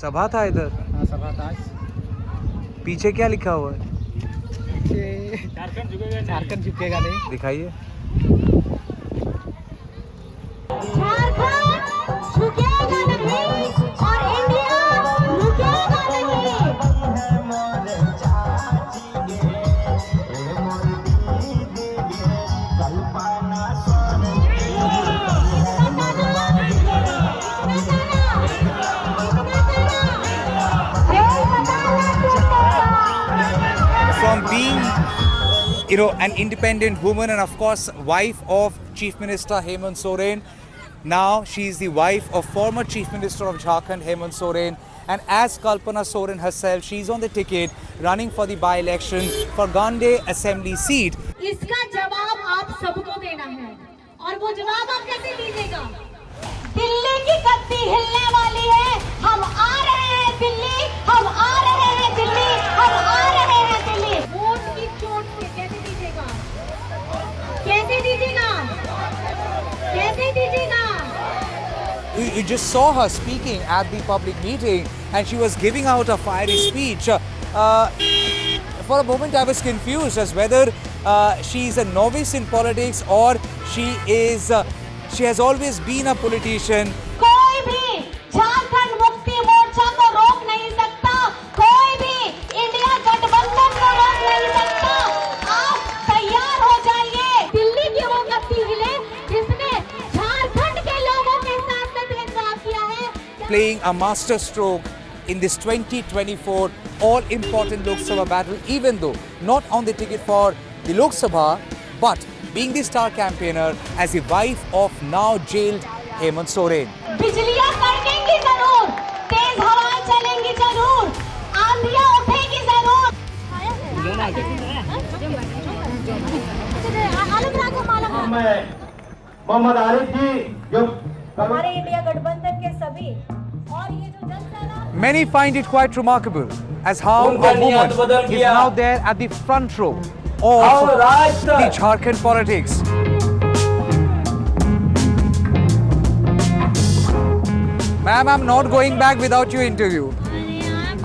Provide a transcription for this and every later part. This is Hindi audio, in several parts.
सभा था इधर। हाँ सभा था आज। पीछे क्या लिखा हुआ है? पीछे झारखंड झुकेगा नहीं। दिखाइए। झारखंड झुकेगा नहीं और इंडिया रुकेगा नहीं। From being, an independent woman and of course wife of Chief Minister Hemant Soren, now she is the wife of former Chief Minister of Jharkhand Hemant Soren, and as Kalpana Soren herself, she is on the ticket running for the by-election for Gande Assembly seat. इसका जवाब आप सबको देना है और वो जवाब आप कैसे दीजिएगा? दिल्ली की गद्दी हिलने वाली है, हम आ रहे हैं दिल्ली, हम आ रहे हैं दिल्ली, हम आ रहे हैं दिल्ली। वोट की चोट से कैसे दीजिएगा? कैसे दीजिएगा? कैसे दीजिएगा? You just saw her speaking at the public meeting and she was giving out a fiery speech. For a moment I was confused as whether she is a novice in politics or she has always been a politician. कोई भी झारखंड मुक्ति मोर्चा को रोक नहीं सकता, कोई भी इंडिया गठबंधन को रोक नहीं सकता। आप तैयार हो जाइए। दिल्ली की वो गद्दी हिले जिसने झारखंड के लोगों के साथ में भेदभाव किया है। Playing a master stroke in this 2024 all-important Lok Sabha battle, even though not on the ticket for the Lok Sabha, but being the star campaigner as the wife of now jailed Hemant Soren. बिजलियां कड़केंगी जरूर, तेज हवाएं चलेंगी जरूर, आंधियां उठेगी जरूर। मोहम्मद आरिफ जी जो हमारे इंडिया गठबंधन के सभी और ये जो Jana Sena Many find it quite remarkable as how a woman is now there at the front row of the Jharkhand politics. Ma'am, I'm not going back without your interview.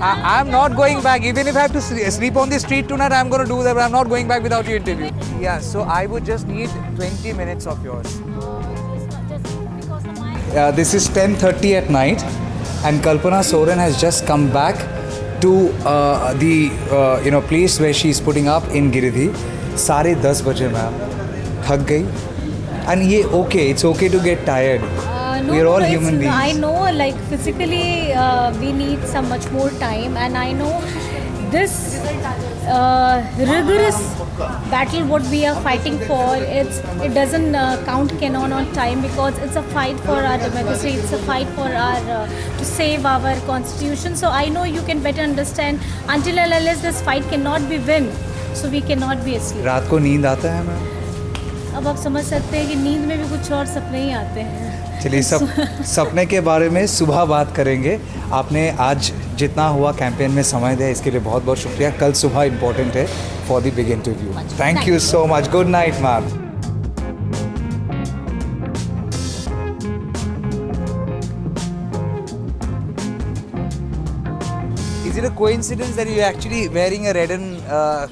I'm not going back. Even if I have to sleep on the street tonight, I'm going to do that, but I'm not going back without your interview. Yeah, so I would just need 20 minutes of yours. This is 10:30 at night and Kalpana Soren has just come back to the place where she is putting up in Giridih. 10:30 बजे मैम थक गई and ये okay, it's okay to get tired. We are all human beings. I know, like physically, we need some much more time, and I know this rigorous battle what we are fighting for. It doesn't count canon on time because it's a fight for our democracy. It's a fight for our to save our constitution. So I know you can better understand. Until and unless this fight cannot be win, so we cannot be asleep. रात को नींद आता है मैम? अब आप समझ सकते हैं कि नींद में भी कुछ और सपने ही आते हैं। चलिए सपने के बारे में सुबह बात करेंगे। आपने आज जितना हुआ कैंपेन में समय दिया इसके लिए बहुत बहुत शुक्रिया। कल सुबह इम्पोर्टेंट है for the big interview. Thank you so much. Good night ma'am. Is it a coincidence that you're actually wearing a red and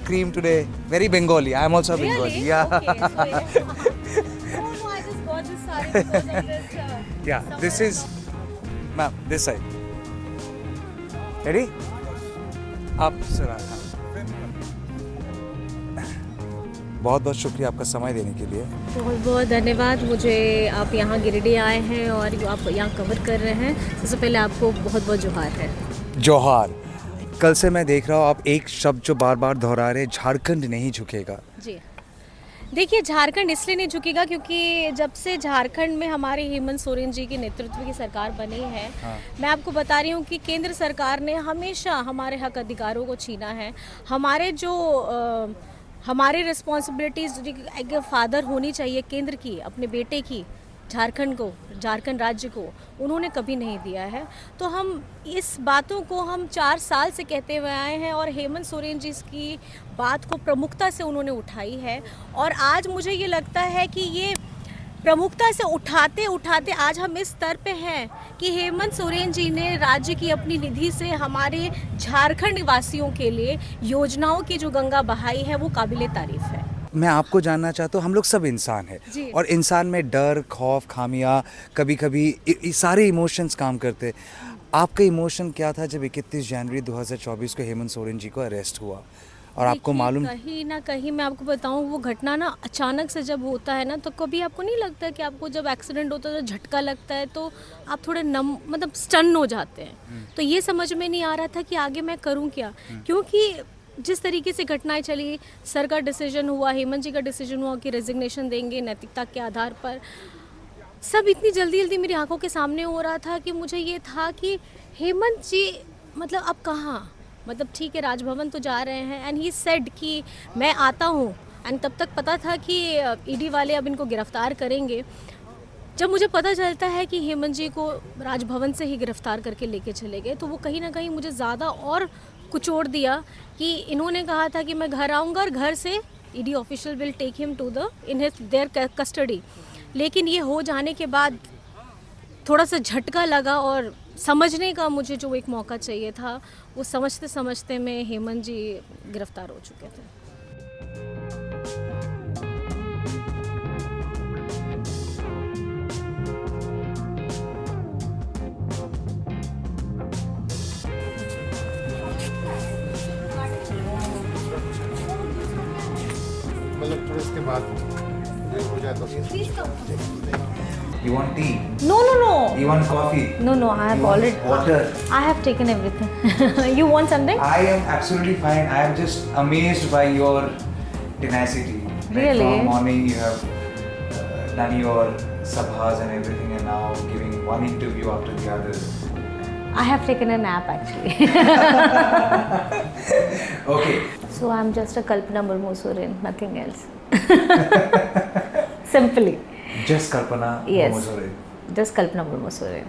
cream today? Very Bengali. I'm also Bengali. Yeah. Okay, so yeah. Oh, I just got this saree because of this. Yeah, this is, ma'am, this side. Ready? Up, sir. बहुत बहुत शुक्रिया आपका समय देने के लिए। बहुत बहुत धन्यवाद। मुझे आप यहाँ गिरिडीह आए हैं और आप यहाँ कवर कर रहे हैं। सबसे पहले आपको बहुत बहुत जोहार है। जोहार। कल से मैं देख रहा हूँ आप एक शब्द जो बार बार दोहरा रहे, झारखंड नहीं झुकेगा। जी देखिए, झारखंड इसलिए नहीं झुकेगा क्योंकि जब से झारखंड में हमारे हेमंत सोरेन जी के नेतृत्व की सरकार बनी है, मैं आपको बता रही हूँ कि केंद्र सरकार ने हमेशा हमारे हक अधिकारों को छीना है। हमारे जो हमारी रिस्पॉन्सिबिलिटीज़ एक फादर होनी चाहिए केंद्र की, अपने बेटे की, झारखंड राज्य को उन्होंने कभी नहीं दिया है। तो हम इस बातों को हम 4 साल से कहते हुए आए हैं और हेमंत सोरेन जी की बात को प्रमुखता से उन्होंने उठाई है। और आज मुझे ये लगता है कि ये प्रमुखता से उठाते उठाते आज हम इस स्तर पे हैं कि हेमंत सोरेन जी ने राज्य की अपनी निधि से हमारे झारखंड वासियों के लिए योजनाओं की जो गंगा बहाई है वो काबिले तारीफ है। मैं आपको जानना चाहता हूँ, हम लोग सब इंसान हैं जी। और इंसान में डर, खौफ, खामियां, कभी कभी सारे इमोशंस काम करते। आपका इमोशन क्या था जब 31 जनवरी 2024 को हेमंत सोरेन जी को अरेस्ट हुआ और आपको देखिए, मालूम? कहीं ना कहीं मैं आपको बताऊं, वो घटना ना अचानक से जब होता है ना, तो कभी आपको नहीं लगता कि आपको जब एक्सीडेंट होता है तो झटका लगता है तो आप थोड़े मतलब स्टन हो जाते हैं। तो ये समझ में नहीं आ रहा था कि आगे मैं करूं क्या, क्योंकि जिस तरीके से घटनाएं चली, सर का डिसीजन हुआ, हेमंत जी का डिसीजन हुआ कि रेजिग्नेशन देंगे नैतिकता के आधार पर, सब इतनी जल्दी जल्दी मेरी आंखों के सामने हो रहा था कि मुझे ये था कि हेमंत जी मतलब अब कहाँ, मतलब ठीक है राजभवन तो जा रहे हैं, एंड ही सेड कि मैं आता हूँ, एंड तब तक पता था कि ईडी वाले अब इनको गिरफ्तार करेंगे। जब मुझे पता चलता है कि हेमंत जी को राजभवन से ही गिरफ्तार करके लेके चले गए, तो वो कहीं ना कहीं मुझे ज़्यादा और कुचोड़ दिया कि इन्होंने कहा था कि मैं घर आऊँगा और घर से ED official will take him to their custody, लेकिन ये हो जाने के बाद थोड़ा सा झटका लगा और समझने का मुझे जो एक मौका चाहिए था, वो समझते समझते में हेमंत जी गिरफ्तार हो चुके थे। मतलब थोड़ा इसके बाद हो जाए तो You want tea? No, no, no. You want coffee? No, no, I have You want already. water? I have taken everything. You want something? I am absolutely fine. I am just amazed by your tenacity. Like Really? from morning you have done your sabhas and everything, and now giving one interview after the other. I have taken a nap actually. Okay. So I'm just a Kalpana Murmu Soren, nothing else. Simply. Just Kalpana Yes. Momozorin. Just Kalpana Murmu Soren.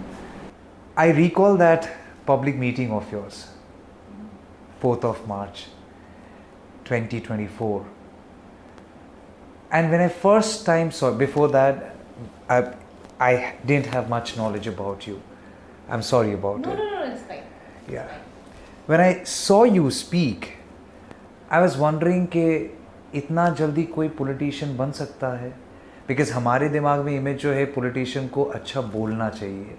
I recall that public meeting of yours, 4th of March 2024. And when I first time saw, before that, I didn't have much knowledge about you. I'm sorry about it. No, it's fine. Yeah. When I saw you speak, I was wondering कि इतना जल्दी कोई politician बन सकता है? बिकॉज हमारे दिमाग में इमेज जो है पॉलिटिशियन को अच्छा बोलना चाहिए,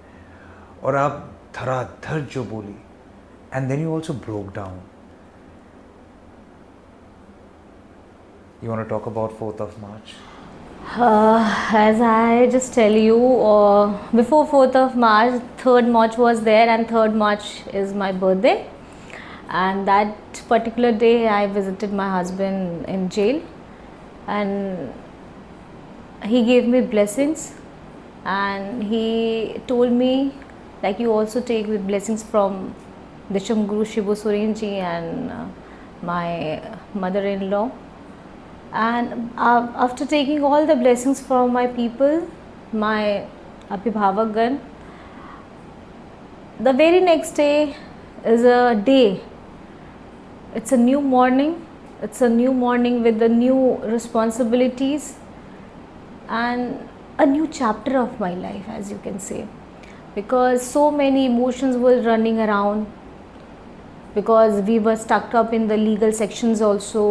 और आप धड़ाधड़ जो बोली, and then you also broke down. You want to talk about 4th of March? As I just tell you, before 4th of March, 3rd March was there, and 3rd March is my birthday. And that particular day, I visited my husband in jail, and he gave me blessings, and he told me, like, you also take the blessings from Disham Guru Shibu Soren ji and my mother-in-law. And after taking all the blessings from my people, my Abhibhavagan, the very next day is a day. It's a new morning. It's a new morning with the new responsibilities and a new chapter of my life, as you can say, because so many emotions were running around, because we were stuck up in the legal sections also,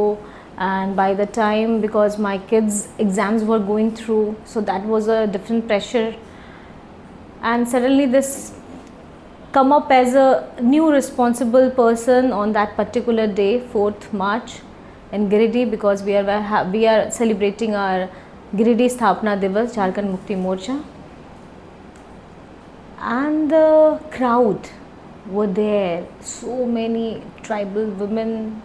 and by the time, because my kids' exams were going through, so that was a different pressure, and suddenly this come up as a new responsible person on that particular day, 4th March in Giridih, because we are celebrating our Giridih Sthapna Divas, Jharkhand Mukti Morcha, and the crowd were there, so many tribal women,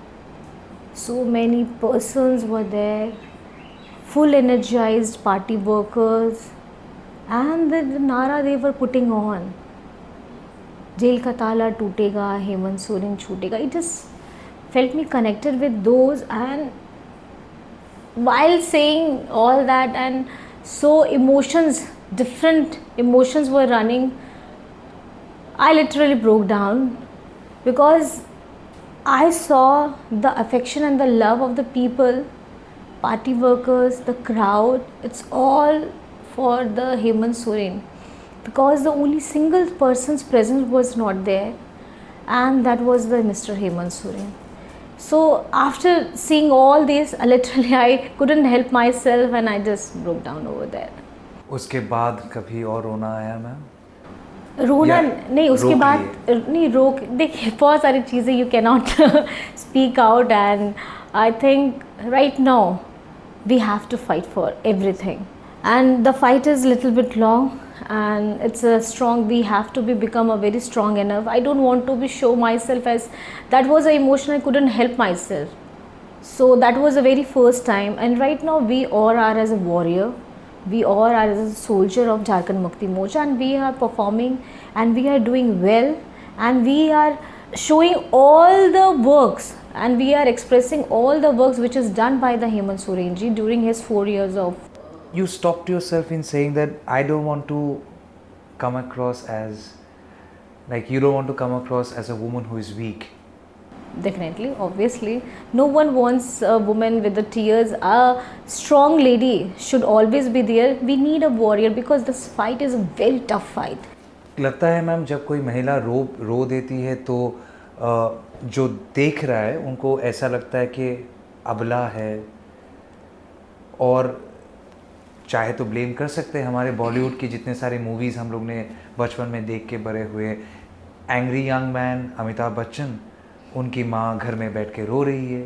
so many persons were there, full energized party workers, and the nara they were putting on, jail ka tala tootega, Hemant Soren chhutega. It just felt me connected with those, and while saying all that, and so different emotions were running, I literally broke down, because I saw the affection and the love of the people, party workers, the crowd. It's all for the Hemant Soren because the only single person's presence was not there, and that was the Mr. Hemant Soren. So after seeing all this, literally I couldn't help myself and I just broke down over there. उसके बाद कभी और रोना आया मैम? रोना या नहीं, उसके रोक बाद नहीं रोक, देखिए बहुत सारी चीज़ें you can not speak out, and I think right now we have to fight for everything, and the fight is little bit long and it's a strong, we have to become a very strong enough. I don't want to be show myself as, that was an emotion I couldn't help myself, so that was the very first time. And right now we all are as a warrior, we all are as a soldier of Jharkhand Mukti Morcha, and we are performing and we are doing well, and we are showing all the works and we are expressing all the works which is done by the Hemant Soren ji during his 4 years of. You stopped yourself in saying that I don't want to come across as, like, you don't want to come across as a woman who is weak. Definitely, obviously, no one wants a woman with the tears. A strong lady should always be there. We need a warrior because this fight is a very tough fight. लगता है मैम जब कोई महिला रो देती है तो जो देख रहा है उनको ऐसा लगता है कि अबला है, और चाहे तो ब्लेम कर सकते हैं हमारे बॉलीवुड की जितने सारे मूवीज़ हम लोग ने बचपन में देख के बड़े हुए, angry young man, Amitabh Bachchan, उनकी माँ घर में बैठ के रो रही है।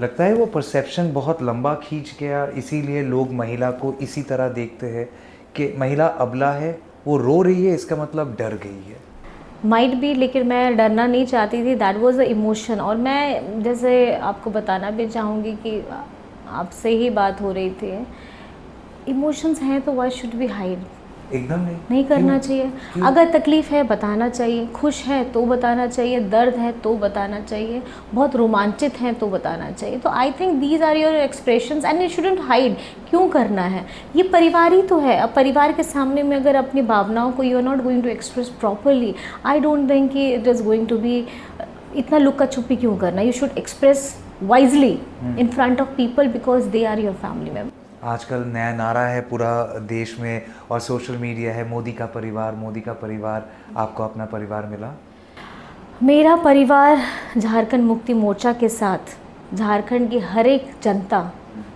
लगता है वो परसेप्शन बहुत लंबा खींच गया, इसीलिए लोग महिला को इसी तरह देखते हैं कि महिला अबला है, वो रो रही है इसका मतलब डर गई है। माइट भी, लेकिन मैं डरना नहीं चाहती थी, दैट वाज द इमोशन। और मैं जैसे आपको बताना भी चाहूँगी कि आपसे ही बात हो रही थी, इमोशंस हैं तो व्हाई शुड वी हाइड? एकदम नहीं करना चाहिए। अगर तकलीफ़ है बताना चाहिए, खुश है तो बताना चाहिए, दर्द है तो बताना चाहिए, बहुत रोमांचित हैं तो बताना चाहिए। तो I think these are your expressions and you shouldn't hide. क्यों करना है? ये परिवार ही तो है। अब परिवार के सामने में अगर अपनी भावनाओं को you are not going to express properly, I don't think कि it is going to be, इतना लुक्का छुपी क्यों करना? You should express wisely in front of people because they are your family member. आजकल नया नारा है पूरा देश में और सोशल मीडिया है, मोदी का परिवार, मोदी का परिवार। आपको अपना परिवार मिला? मेरा परिवार झारखंड मुक्ति मोर्चा के साथ झारखंड की हर एक जनता,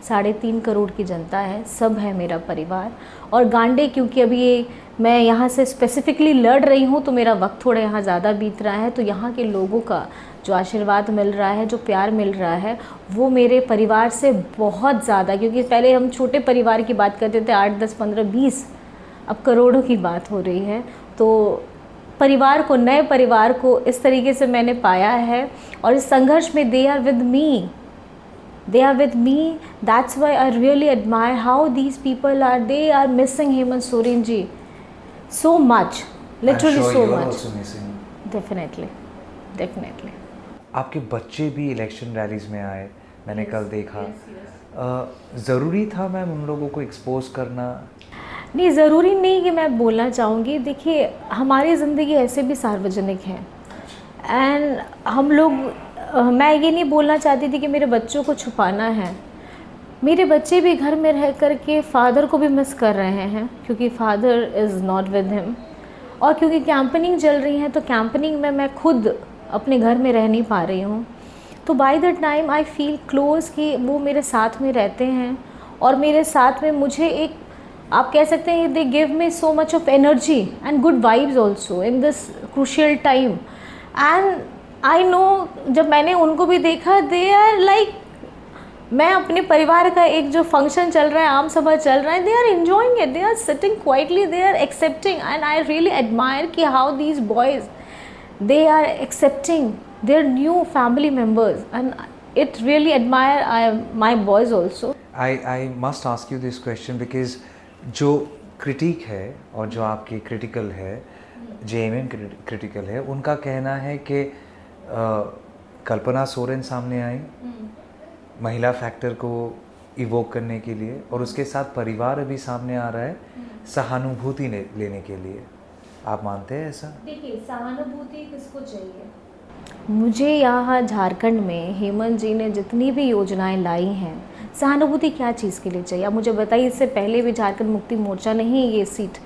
3.5 करोड़ की जनता है, सब है मेरा परिवार। और गांडे, क्योंकि अभी ये मैं यहाँ से स्पेसिफिकली लड़ रही हूँ तो मेरा वक्त थोड़ा यहाँ ज़्यादा बीत रहा है, तो यहाँ के लोगों का जो आशीर्वाद मिल रहा है, जो प्यार मिल रहा है, वो मेरे परिवार से बहुत ज़्यादा, क्योंकि पहले हम छोटे परिवार की बात करते थे, 8, 10, 15, 20, अब करोड़ों की बात हो रही है। तो परिवार को, नए परिवार को इस तरीके से मैंने पाया है, और इस संघर्ष में they are with me, they are with me. That's why I really admire how these people are, they are missing Hemant Soren ji so much, literally so much. Definitely, definitely. आपके बच्चे भी इलेक्शन रैलीज में आए, मैंने कल देखा। ज़रूरी था मैम उन लोगों को एक्सपोज करना? नहीं, ज़रूरी नहीं कि मैं बोलना चाहूँगी। देखिए, हमारी ज़िंदगी ऐसे भी सार्वजनिक है, एंड हम लोग, मैं ये नहीं बोलना चाहती थी कि मेरे बच्चों को छुपाना है। मेरे बच्चे भी घर में रह कर के फादर को भी मिस कर रहे हैं, क्योंकि father is not with him, और क्योंकि कैंपनिंग चल रही है तो कैंपनिंग में मैं खुद अपने घर में रह नहीं पा रही हूँ। तो by the time I feel close कि वो मेरे साथ में रहते हैं, और मेरे साथ में मुझे एक, आप कह सकते हैं, they give me so much of energy and good vibes also in this crucial time. And I know, जब मैंने उनको भी देखा, दे आर लाइक, मैं अपने परिवार का एक जो फंक्शन चल रहा है, आम सभा चल रहा है, they are enjoying it, they are sitting quietly, they are accepting, and I really admire कि how these boys, they are accepting their new family members, and it really admire my boys also. I must ask you this question because जो क्रिटिक है और जो आपकी क्रिटिकल है, JMM क्रिटिकल है, उनका कहना है कि कल्पना सोरेन सामने आई महिला फैक्टर को इवोक करने के लिए, और उसके साथ परिवार अभी सामने आ रहा है सहानुभूति लेने के लिए। आप मानते हैं ऐसा? देखिए, सहानुभूति किसको चाहिए? मुझे यहाँ झारखंड में हेमंत जी ने जितनी भी योजनाएं लाई हैं, सहानुभूति क्या चीज़ के लिए चाहिए आप मुझे बताइए। इससे पहले भी झारखंड मुक्ति मोर्चा ने ही ये सीट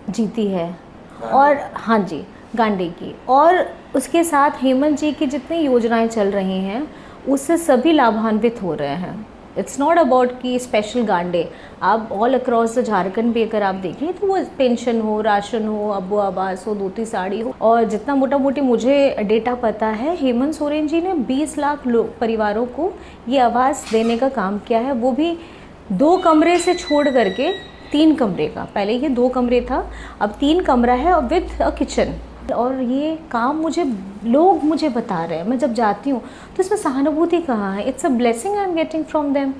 जीती है और हाँ जी गांडे की, और उसके साथ हेमंत जी की जितनी योजनाएं चल रही हैं उससे सभी लाभान्वित हो रहे हैं। इट्स नॉट अबाउट कि स्पेशल गांडे, आप ऑल अक्रॉस द झारखंड भी अगर आप देखें तो वो पेंशन हो, राशन हो, अब्बू आवास हो, धोती साड़ी हो, और जितना मोटा मोटी मुझे डेटा पता है हेमंत सोरेन जी ने 20 लाख परिवारों को ये आवास देने का काम किया है, वो भी 2 कमरे से छोड़ करके 3 कमरे का। पहले ये 2 कमरे था, अब 3 कमरा है और विद अ किचन। और ये काम लोग मुझे बता रहे हैं, मैं जब जाती हूँ तो इसमें सहानुभूति कहाँ है? It's a blessing I am getting from them.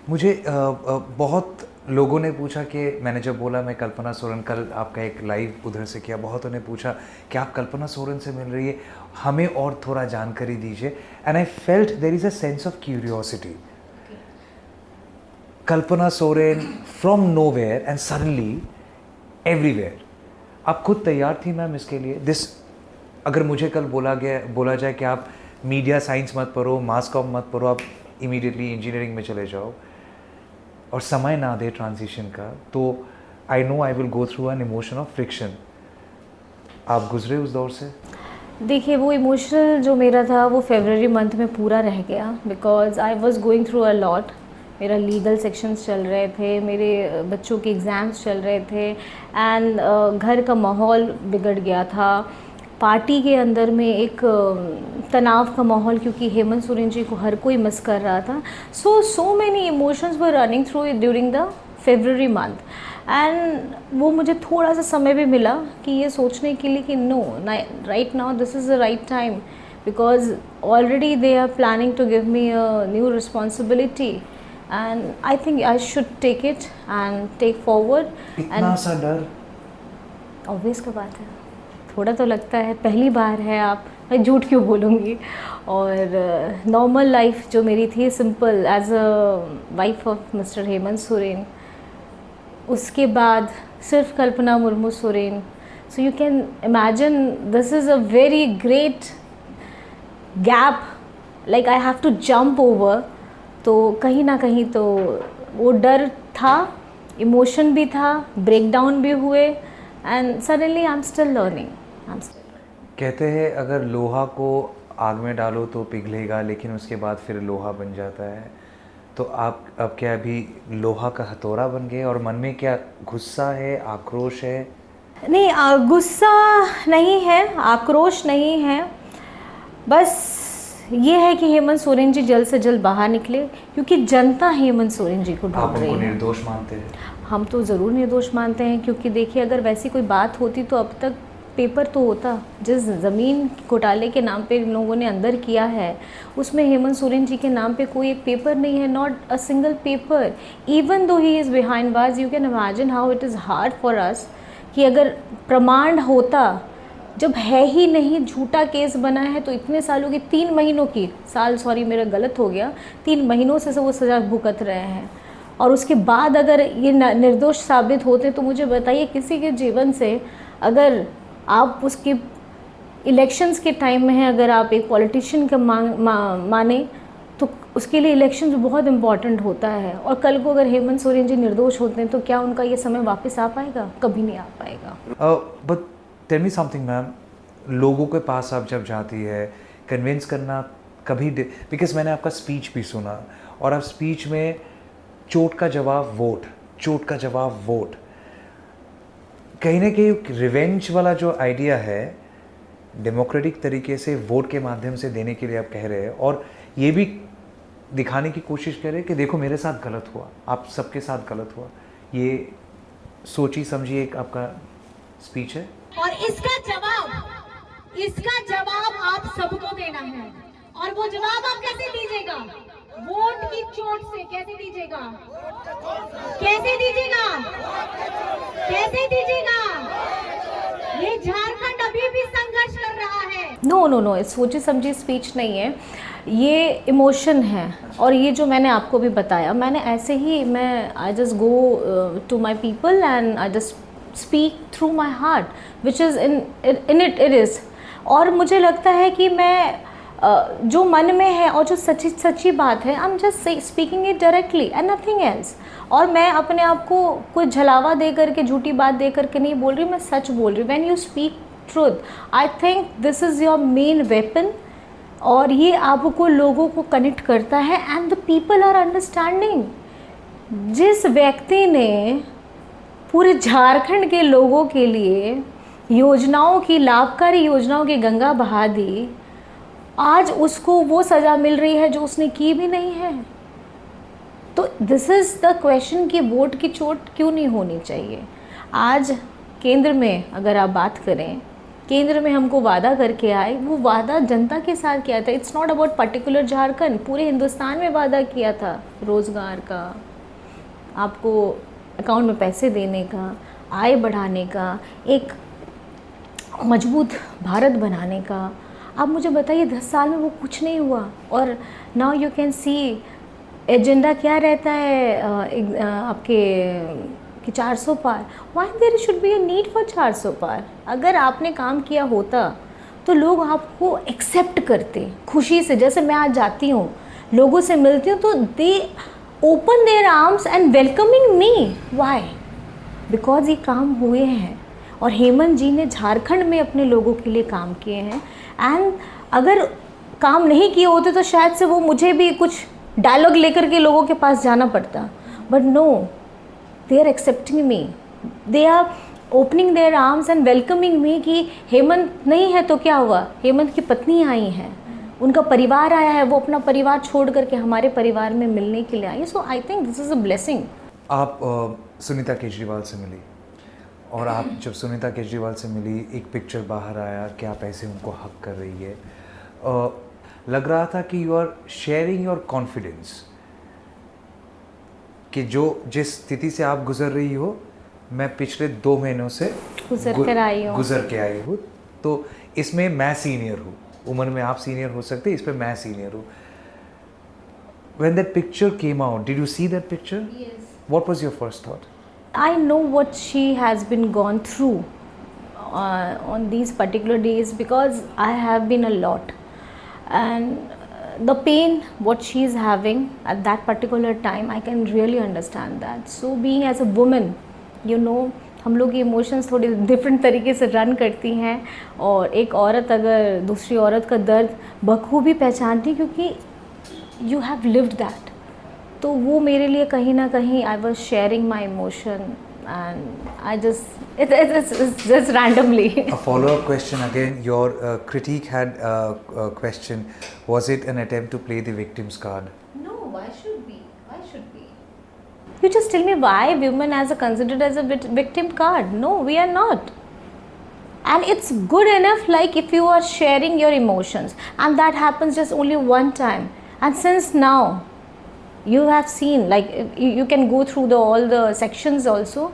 मुझे बहुत लोगों ने पूछा कि मैंने जब बोला मैं कल्पना सोरेन, कल आपका एक लाइव उधर से किया, बहुतों ने पूछा कि आप कल्पना सोरेन से मिल रही है, हमें और थोड़ा जानकारी दीजिए। And I felt there is a sense of curiosity. Kalpana Soren from nowhere and suddenly everywhere. आप खुद तैयार थी मैम इसके लिए? अगर मुझे कल बोला जाए कि आप मीडिया साइंस मत पढ़ो, मास कॉम मत पढ़ो, आप इमीडिएटली इंजीनियरिंग में चले जाओ और समय ना दे ट्रांजिशन का, तो I know I will go through an emotion of friction. आप गुजरे उस दौर से? देखिए वो इमोशनल जो मेरा था वो फरवरी मंथ में पूरा रह गया, because I was going through a lot. मेरा लीगल सेक्शंस चल रहे थे, मेरे बच्चों के एग्ज़ाम्स चल रहे थे, एंड घर का माहौल बिगड़ गया था। पार्टी के अंदर में एक तनाव का माहौल, क्योंकि हेमंत सोरेन जी को हर कोई मिस कर रहा था। So many emotions were running through during the February month, and वो मुझे थोड़ा सा समय भी मिला कि ये सोचने के लिए कि no, right now this is the right time, because already they are planning to give me a new responsibility and I think I should take it and take forward. इतना सा डर? ऑब्वियस का बात है, थोड़ा तो लगता है, पहली बार है, आप मैं झूठ क्यों बोलूँगी। और नॉर्मल लाइफ जो मेरी थी simple as a wife of mister Hemant Soren, उसके बाद सिर्फ Kalpana Murmu Soren. So you can imagine this is a very great gap, like I have to jump over. तो कहीं ना कहीं तो वो डर था, इमोशन भी था, ब्रेकडाउन भी हुए, and suddenly I am still learning. कहते हैं अगर लोहा को आग में डालो तो पिघलेगा, लेकिन उसके बाद फिर लोहा बन जाता है। तो आप अब क्या अभी लोहा का हथौड़ा बन गए, और मन में क्या गुस्सा है, आक्रोश है? नहीं, गुस्सा नहीं है, आक्रोश नहीं है, बस ये है कि हेमंत सोरेन जी जल्द से जल्द बाहर निकले, क्योंकि जनता हेमंत सोरेन जी को ढूंढ रही है। आप उनको निर्दोष मानते हैं? हम तो ज़रूर निर्दोष मानते हैं, क्योंकि देखिए अगर वैसी कोई बात होती तो अब तक पेपर तो होता। जिस ज़मीन घोटाले के नाम पे इन लोगों ने अंदर किया है उसमें हेमंत सोरेन जी के नाम पे कोई एक पेपर नहीं है, not a single paper. Even though he is behind bars, you can imagine how it is hard for us कि अगर प्रमाण होता, जब है ही नहीं, झूठा केस बना है, तो इतने सालों की 3 महीनों की मेरा गलत हो गया, 3 महीनों से वो सज़ा भुगत रहे हैं, और उसके बाद अगर ये निर्दोष साबित होते तो मुझे बताइए किसी के जीवन से, अगर आप उसके इलेक्शंस के टाइम में हैं, अगर आप एक पॉलिटिशियन का माने तो उसके लिए इलेक्शन बहुत इम्पॉर्टेंट होता है, और कल को अगर हेमंत सोरेन जी निर्दोष होते हैं तो क्या उनका ये समय वापस आ पाएगा? कभी नहीं आ पाएगा। But tell me something ma'am, लोगों के पास आप जब जाती है, कन्विंस करना कभी, बिकॉज मैंने आपका स्पीच भी सुना, और आप स्पीच में चोट का जवाब वोट, चोट का जवाब वोट, कहीं ना कहीं रिवेंज वाला जो आइडिया है डेमोक्रेटिक तरीके से वोट के माध्यम से देने के लिए आप कह रहे हैं, और ये भी दिखाने की कोशिश कर रहे हैं कि देखो मेरे साथ गलत हुआ, आप सबके साथ गलत हुआ। ये सोची समझी एक आपका स्पीच है, और इसका जवाब आप सबको देना है, और वो जवाब आप कैसे दीजिएगा? वोट की चोट से। कैसे दीजिएगा? कैसे दीजिएगा? कैसे दीजिएगा? ये झारखंड अभी भी संघर्ष कर रहा है। नो, सोची समझी स्पीच नहीं है, ये इमोशन है। और ये जो मैंने आपको भी बताया, मैंने ऐसे ही I just go to my people and I just speak through my heart which is in it is. और मुझे लगता है कि मैं जो मन में है और जो सच्ची बात है, I am just speaking it directly and nothing else. और मैं अपने आप को कोई झलावा दे करके, झूठी बात दे करके नहीं बोल रही, मैं सच बोल रही हूँ। When you speak truth, I think this is your main weapon, और ये आपको लोगों को कनेक्ट करता है and the people are understanding. जिस व्यक्ति ने पूरे झारखंड के लोगों के लिए योजनाओं की, लाभकारी योजनाओं की गंगा बहा दी, आज उसको वो सज़ा मिल रही है जो उसने की भी नहीं है। तो दिस इज़ द क्वेश्चन कि वोट की चोट क्यों नहीं होनी चाहिए। आज केंद्र में अगर आप बात करें, केंद्र में हमको वादा करके आए, वो वादा जनता के साथ किया था। It's not about particular Jharkhand, पूरे हिंदुस्तान में वादा किया था रोज़गार का, आपको अकाउंट में पैसे देने का, आय बढ़ाने का, एक मजबूत भारत बनाने का। आप मुझे बताइए 10 साल में वो कुछ नहीं हुआ। और now you can see agenda क्या रहता है आपके कि 400 पार। Why there should be a need for 400 पार। अगर आपने काम किया होता तो लोग आपको एक्सेप्ट करते खुशी से। जैसे मैं आज जाती हूँ, लोगों से मिलती हूँ, तो दे open there arms and welcoming me. Why? Because ये काम हुए हैं और हेमंत जी ने झारखंड में अपने लोगों के लिए काम किए हैं। एंड अगर काम नहीं किए होते तो शायद से वो मुझे भी कुछ डायलॉग लेकर के लोगों के पास जाना पड़ता। But no, they are accepting me, they are opening their arms and welcoming me. कि हेमंत नहीं है तो क्या हुआ, हेमंत की पत्नी आई हैं, उनका परिवार आया है, वो अपना परिवार छोड़ करके हमारे परिवार में मिलने के लिए आई। So I think this is a blessing. आप सुनीता केजरीवाल से मिली, और आप जब सुनीता केजरीवाल से मिली, एक पिक्चर बाहर आया कि आप ऐसे उनको हक कर रही है। लग रहा था कि you are sharing your confidence, कि जो जिस स्थिति से आप गुजर रही हो, मैं पिछले 2 महीनों से गुजर के आई हूँ। तो इसमें मैं सीनियर हूँ, उम्र में आप सीनियर हो सकते, इस पर मैं सीनियर हूँ। When that picture came out, did you see that picture? Yes. What was your first thought? I know what she has been gone through on these particular days, because I have been a lot, and the pain what she is having at that particular time, I can really understand that. So being as a woman, you know, हम लोग इमोशंस थोड़ी डिफरेंट तरीके से रन करती हैं, और एक औरत अगर दूसरी औरत का दर्द बखूबी पहचानती, क्योंकि यू हैव लिव्ड दैट। तो वो मेरे लिए कहीं ना कहीं I was sharing my emotion, and I just it's just randomly. A follow-up question again. Your critique had a question. Was it an attempt to play the victim's card? No, why should be? Why should be? You just tell me why women are considered as a victim card. No, we are not. And it's good enough, like if you are sharing your emotions, and that happens just only one time. And since now, you have seen, like you can go through all the sections also.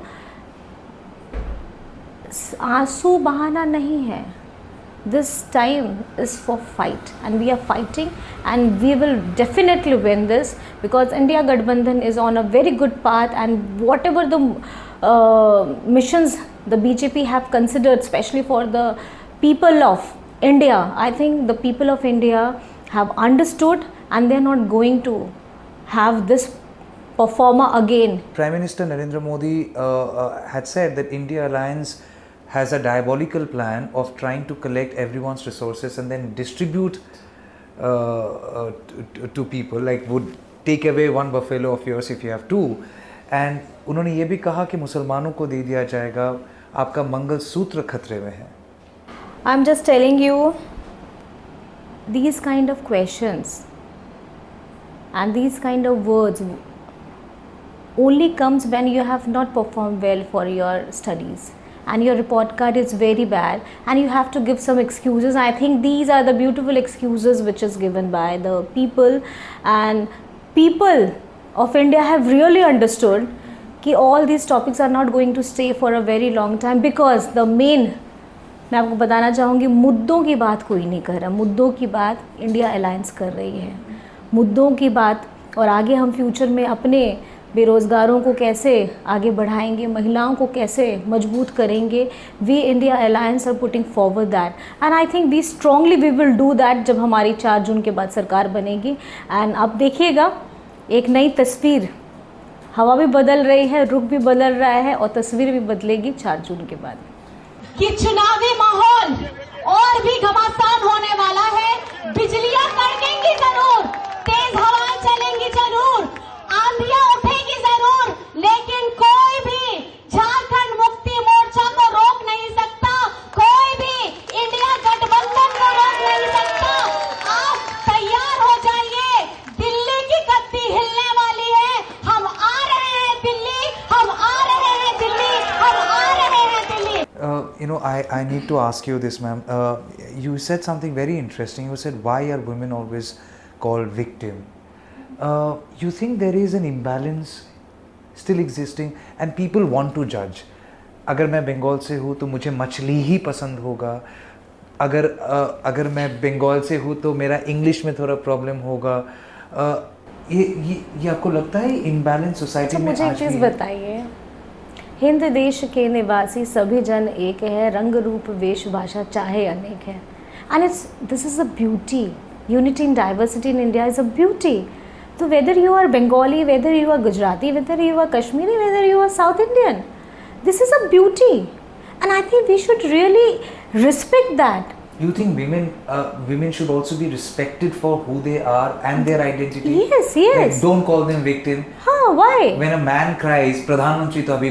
आंसू बहाना नहीं है. This time is for fight, and we are fighting, and we will definitely win this, because India Gadbandhan is on a very good path, and whatever the missions the BJP have considered, especially for the people of India, I think the people of India have understood, and they are not going to have this performer again. Prime Minister Narendra Modi had said that India Alliance has a diabolical plan of trying to collect everyone's resources and then distribute to people, like would take away one buffalo of yours if you have two. And उन्होंने ये भी कहा कि मुसलमानों को दे दिया जाएगा, आपका मंगलसूत्र खतरे में है. I'm just telling you, these kind of questions and these kind of words only comes when you have not performed well for your studies, and your report card is very bad, and you have to give some excuses. I think these are the beautiful excuses which is given by the people, and people of India have really understood कि all these topics are not going to stay for a very long time, because the main, मैं आपको बताना चाहूँगी, मुद्दों की बात कोई नहीं कर रहा. मुद्दों की बात इंडिया अलायंस कर रही है, मुद्दों की बात. और आगे हम फ्यूचर में अपने बेरोज़गारों को कैसे आगे बढ़ाएंगे, महिलाओं को कैसे मजबूत करेंगे. We India alliance are putting forward that and I think we strongly we will do that जब हमारी 4 जून के बाद सरकार बनेगी. एंड आप देखिएगा एक नई तस्वीर, हवा भी बदल रही है, रुख भी बदल रहा है और तस्वीर भी बदलेगी 4 जून के बाद. कि चुनावी माहौल और भी घमासान होने वाला है. बिजलियां कड़केंगी जरूर, तेज हवाएं चलेंगी जरूर, आंधियां उठेगी जरूर, लेकिन कोई भी झारखंड मुक्ति मोर्चा को रोक नहीं सकता, कोई भी इंडिया गठबंधन को रोक नहीं सकता. आप तैयार हो जाइए, दिल्ली की गद्दी हिलने वाली है. हम आ रहे हैं दिल्ली, हम आ रहे हैं दिल्ली, हम आ रहे हैं Delhi. I need to ask you this, ma'am. You said something very interesting. You said, why are women always called victim? You think there is an imbalance still existing and people want to judge? अगर मैं बंगाल से हूँ तो मुझे मछली ही पसंद होगा. अगर मैं बंगाल से हूँ तो मेरा इंग्लिश में थोड़ा प्रॉब्लम होगा. ये आपको लगता है इम्बैलेंस सोसाइटी में मुझे एक आज चीज़ भी है? बताइए, हिंद देश के निवासी सभी जन एक है, रंग रूप वेशभाषा चाहे अनेक है. And this is a beauty. Unity in diversity in India is a beauty. तो whether you are Bengali, whether you are Gujarati, whether you are Kashmiri, whether you are South Indian, this is a beauty and I think we should really respect that. You think women should also be respected for who they are and their identity? Yes. Like, don't call them victim. हाँ, why? When a man cries, प्रधानमंत्री तो अभी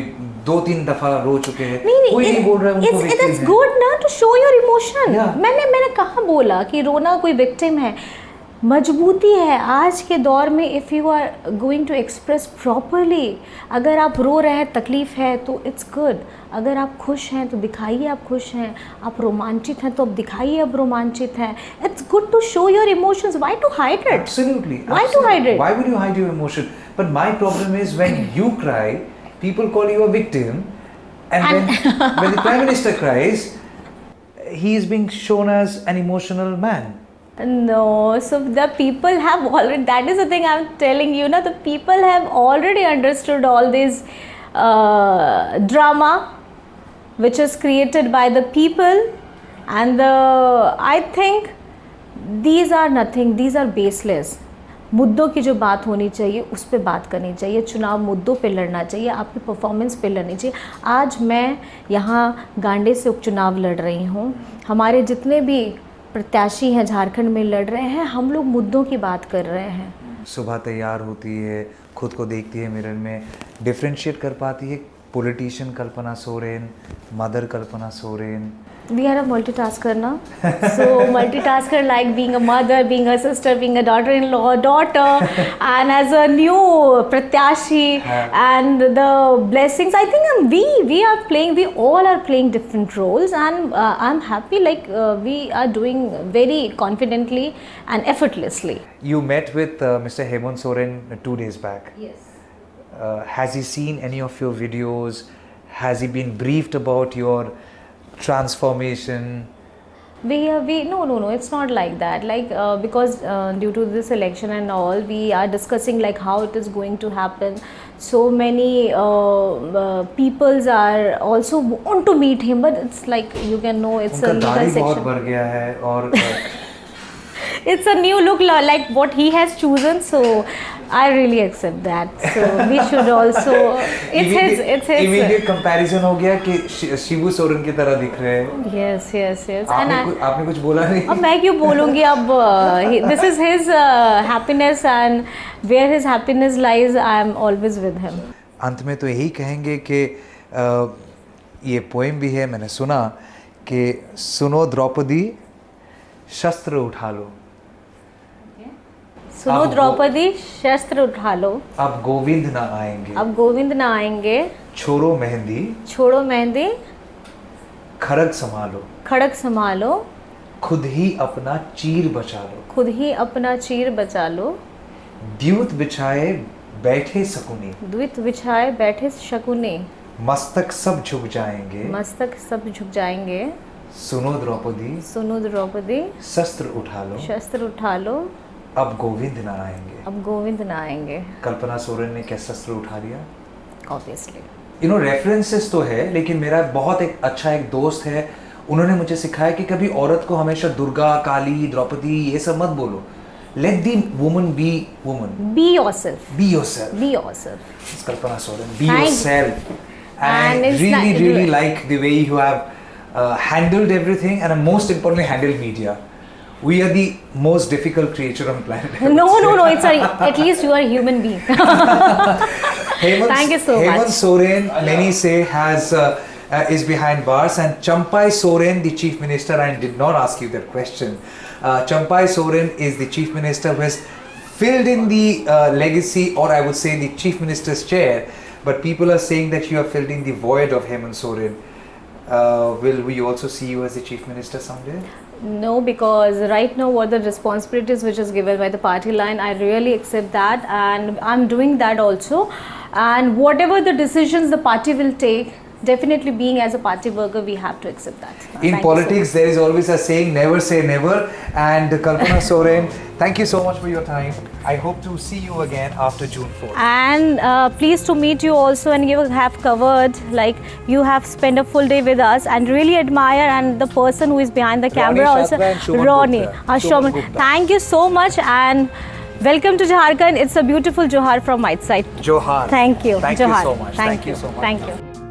2-3 दफा रो चुके हैं. नहीं, कोई नहीं बोल रहा है उनको victim it's है. good ना to show your emotion. Yeah. मैंने कहाँ बोला कि रोना कोई विक्टिम है. मजबूती है आज के दौर में. If you are going to express properly, अगर आप रो रहे हैं, तकलीफ़ है तो इट्स गुड. अगर आप खुश हैं तो दिखाइए आप खुश हैं. आप रोमांचित हैं तो आप दिखाइए आप रोमांचित हैं. It's good to show your emotions. Why to hide it? Absolutely. Why to hide it? Why would you hide your emotion? But my problem is when you cry, people call you a victim, and when the Prime Minister cries, he is being shown as an emotional man. No, so the people have already, that is the thing I'm telling you, the people have already understood all this drama which is created by the people, and I think these are nothing, these are baseless. मुद्दों की जो बात होनी चाहिए उस पे बात करनी चाहिए. चुनाव मुद्दों पे लड़ना चाहिए, आपकी परफॉर्मेंस पे लड़नी चाहिए. आज मैं यहाँ गांडे से उपचुनाव लड़ रही हूँ. हमारे जितने भी प्रत्याशी हैं झारखंड में लड़ रहे हैं, हम लोग मुद्दों की बात कर रहे हैं. सुबह तैयार होती है, खुद को देखती है मिरर में, डिफरेंशिएट कर पाती है politician Kalpana Soren, mother Kalpana Soren. We are a multitasker ना. So multitasker like being a mother, being a sister, being a daughter-in-law, daughter, and as a new pratyashi and the blessings. I think we are playing. We all are playing different roles, and I'm happy. Like we are doing very confidently and effortlessly. You met with Mr. Hemant Soren 2 days back. Yes. Has he seen any of your videos? Has he been briefed about your transformation? We no, it's not like that. Like because due to this election and all, we are discussing like how it is going to happen. So many peoples are also want to meet him, but it's like you can know it's a उनका legal दाढ़ी बहुत section. बढ़ गया है और It's a new look like what he has chosen. So I really accept that. So we should also. It's his. Immediate comparison हो गया कि शिबू सोरेन की तरह दिख रहे हैं. Yes. And आपने कुछ बोला नहीं? अब मैं क्यों बोलूँगी अब. This is his happiness, and where his happiness lies, I am always with him. अंत में तो यही कहेंगे कि ये पोएम भी है, मैंने सुना कि सुनो द्रौपदी शस्त्र उठा लो. सुनो द्रौपदी शस्त्र उठा लो. अब गोविंद ना आएंगे. अब गोविंद ना आएंगे. छोड़ो मेहंदी. छोड़ो मेहंदी. खड़ग संभालो. खड़ग संभालो. खुद ही अपना चीर बचा लो. खुद ही अपना चीर बचा लो. द्यूत बिछाए बैठे शकुनी. द्वित बिछाए बैठे शकुनी. मस्तक सब झुक जाएंगे. मस्तक सब झुक जाएंगे. सुनो द्रौपदी. सुनो द्रौपदी. शस्त्र उठा लो. शस्त्र उठा लो. अब गोविंद ना आएंगे। अब गोविंद ना आएंगे, कल्पना सोरेन ने क्या शस्त्र उठा लिया? ऑब्वियसली। यू नो रेफरेंसेस तो है, लेकिन मेरा बहुत एक दोस्त है, उन्होंने मुझे सिखाया कि कभी औरत को हमेशा दुर्गा, काली, द्रौपदी ये सब मत बोलो। Let the woman be woman. Be yourself. Be yourself. Be yourself. Kalpana Soren, be Thank you. yourself. And And it's really like- like the way you have handled everything, and most importantly handled media. We are the most difficult creature on planet. I would No, say. no, no. It's at least you are a human being. Thank you so Hemant much. Soren, many say, is behind bars, and Champai Soren, the chief minister, I did not ask you that question. Champai Soren is the chief minister who has filled in the legacy, or I would say the chief minister's chair, but people are saying that you have filled in the void of Hemant Soren. Will we also see you as the chief minister someday? No, because right now what the responsibilities which is given by the party line, I really accept that, and I'm doing that also. And whatever the decisions the party will take, definitely being as a party worker, we have to accept that. In Thank you so politics, there is always a saying, never say never. And Kalpana Soren, thank you so much for your time. I hope to see you again after June 4th. And pleased to meet you also, and you have covered, like, you have spent a full day with us, and really admire, and the person who is behind the camera Ronnie also, Shatwa and Shuman Ronnie, Gupta. Shuman. Shuman Gupta. Thank you so much, and welcome to Jharkhand. It's a beautiful Johar from my side. Johar. Thank you. Thank you Johar. so much. Thank you. so much. Thank you.